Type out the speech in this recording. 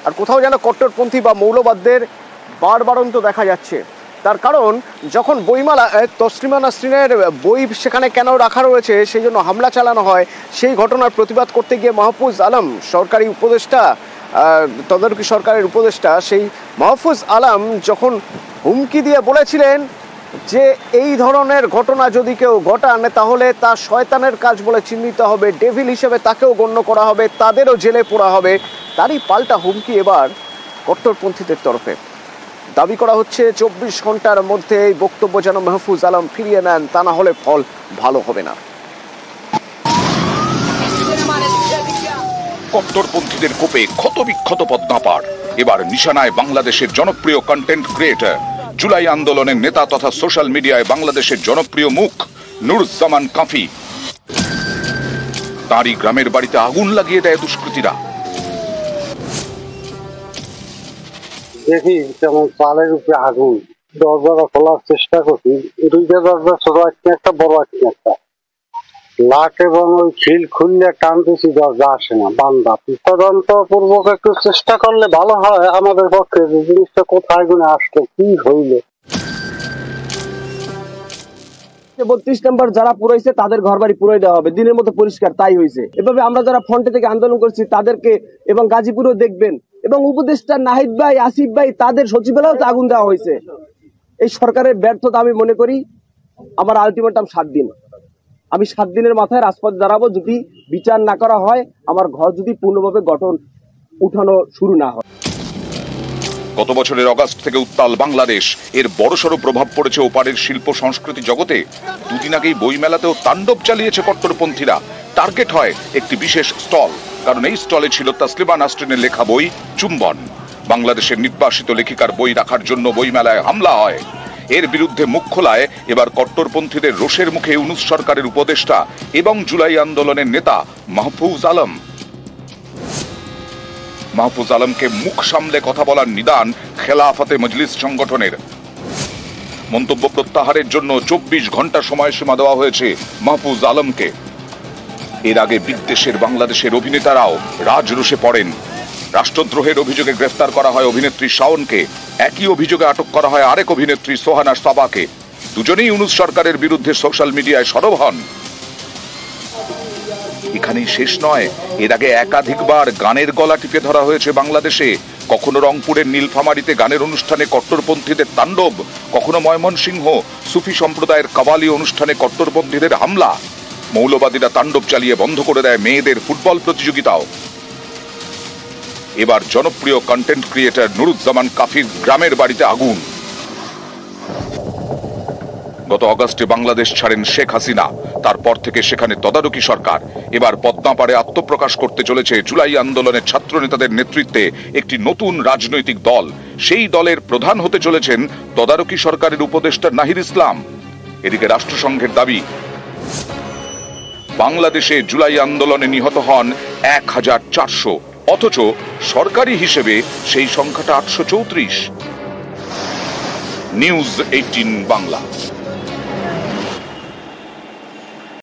আর কোথাও যেন কট্টরপন্থী বা মৌলবাদদের বাড়বাড়ন্ত দেখা যাচ্ছে। তার কারণ যখন বইমেলা তসলিমা নাসরিনের বই সেখানে কেন রাখা রয়েছে সেই জন্য হামলা চালানো হয়, সেই ঘটনার প্রতিবাদ করতে গিয়ে মাহফুজ আলম সরকারি উপদেষ্টা, তদারকি সরকারের উপদেষ্টা, সেই মাহফুজ আলম যখন হুমকি দিয়ে বলেছিলেন যে এই ধরনের ঘটনা যদি কেউ ঘটান তাহলে তা শয়তানের কাজ বলে চিহ্নিত হবে, ডেভিল হিসেবে তাকেও গণ্য করা হবে, তাদেরও জেলে পোড়া হবে, তারই পাল্টা হুমকি এবার কট্টরপন্থীদের তরফে। দাবি করা হচ্ছে 24 ঘন্টার মধ্যে এই বক্তব্য যেন মাহফুজ আলম ফিরিয়ে নেন, তা না হলে ফল ভালো হবে না। কট্টরপন্থীদের কোপে ক্ষতবিক্ষত পদ্মাপাড়, এবার নিশানায় বাংলাদেশের জনপ্রিয় কন্টেন্ট ক্রিয়েটর, জুলাই আন্দোলনের নেতা তথা সোশ্যাল মিডিয়ায় বাংলাদেশের জনপ্রিয় মুখ নুরুজ্জামান কাফি। তারই গ্রামের বাড়িতে আগুন লাগিয়ে দেয় দুষ্কৃতীরা। দেখি যেমন চালের উপরে আগুন, দরজা খোলার চেষ্টা করছি, দুইটা দরজা, ছোট একটা বড় একটা লাখ, এবং ওই খিল খুললে টানতেছি, দরজা আসে না, বান্দা। তদন্ত পূর্বক একটু চেষ্টা করলে ভালো হয় আমাদের পক্ষে, যে জিনিসটা কোথায় গুনে আসলো, কি হইলে। 32 নম্বর যারা পুরাইছে তাদের ঘর বাড়ি পুরাই দেওয়া হবে, দিনের মতো পরিষ্কার, তাই হয়েছে। এভাবে আমরা যারা ফ্রন্টে থেকে আন্দোলন করছি তাদেরকে, এবং গাজীপুরেও দেখবেন, এবং উপদেষ্টা নাহিদ ভাই, আসিফ ভাই, তাদের সচিবালয়েও তো আগুন দেওয়া হয়েছে। এই সরকারের ব্যর্থতা আমি মনে করি। আমার আলটিমেটাম 7 দিন, আমি 7 দিনের মাথায় রাজপথে দাঁড়াবো। যদি বিচার না করা হয়, আমার ঘর যদি পূর্ণভাবে উঠানো শুরু না হয়। গত বছরের অগাস্ট থেকে উত্তাল বাংলাদেশ, এর বড়সড় প্রভাব পড়েছে ওপারের শিল্প সংস্কৃতি জগতে। দুদিন আগেই বইমেলাতেও তাণ্ডব চালিয়েছে কট্টরপন্থীরা। টার্গেট হয় একটি বিশেষ স্টল, কারণ এই স্টলে ছিল তসলিমা নাসরিনের লেখা বই চুম্বন। বাংলাদেশের নির্বাসিত লেখিকার বই রাখার জন্য বইমেলায় হামলা হয়। এর বিরুদ্ধে মুখ খোলায় এবার কট্টরপন্থীদের রোষের মুখে ইউনূস সরকারের উপদেষ্টা এবং জুলাই আন্দোলনের নেতা মাহফুজ আলম। মাহফুজ আলমকে মুখ সামলে কথা বলার নিদান খেলাফতে মজলিস সংগঠনের। মন্তব্য প্রত্যাহারের জন্য 24 ঘন্টা সময়সীমা দেওয়া হয়েছে মাহফুজ আলমকে। এর আগে বিদেশের বাংলাদেশের অভিনেতারাও রাজরোষে পড়েন। রাষ্ট্রদ্রোহের অভিযোগে গ্রেফতার করা হয় অভিনেত্রী শাওনকে, একই অভিযোগে আটক করা হয় আরেক অভিনেত্রী সোহানা সাবাকে। দুজনেই ইউনূস সরকারের বিরুদ্ধে সোশ্যাল মিডিয়ায় সরব হন। এখানেই শেষ নয়, এর আগে একাধিকবার গানের গলা টিপে ধরা হয়েছে বাংলাদেশে। কখনো রংপুরের নীলফামারীতে গানের অনুষ্ঠানে কট্টরপন্থীদের তাণ্ডব, কখনো ময়মনসিংহ সুফি সম্প্রদায়ের কাওয়ালি অনুষ্ঠানে কট্টরপন্থীদের হামলা। মৌলবাদীরা তাণ্ডব চালিয়ে বন্ধ করে দেয় মেয়েদের ফুটবল প্রতিযোগিতাও। এবার জনপ্রিয় কন্টেন্ট ক্রিয়েটর নুরুজ্জামান কাফির গ্রামের বাড়িতে আগুন। গত অগাস্টে বাংলাদেশ ছাড়েন শেখ হাসিনা, তারপর থেকে সেখানে তদারকি সরকার। এবার পদ্মাপাড়ে আত্মপ্রকাশ করতে চলেছে জুলাই আন্দোলনের ছাত্র নেতাদের নেতৃত্বে একটি নতুন রাজনৈতিক দল। সেই দলের প্রধান হতে চলেছেন তদারকি সরকারের উপদেষ্টা নাহিদ ইসলাম। এদিকে রাষ্ট্রসংঘের দাবি, বাংলাদেশে জুলাই আন্দোলনে নিহত হন 1400, অথচ সরকারি হিসেবে সেই সংখ্যাটা 834। নিউজ 18 বাংলা।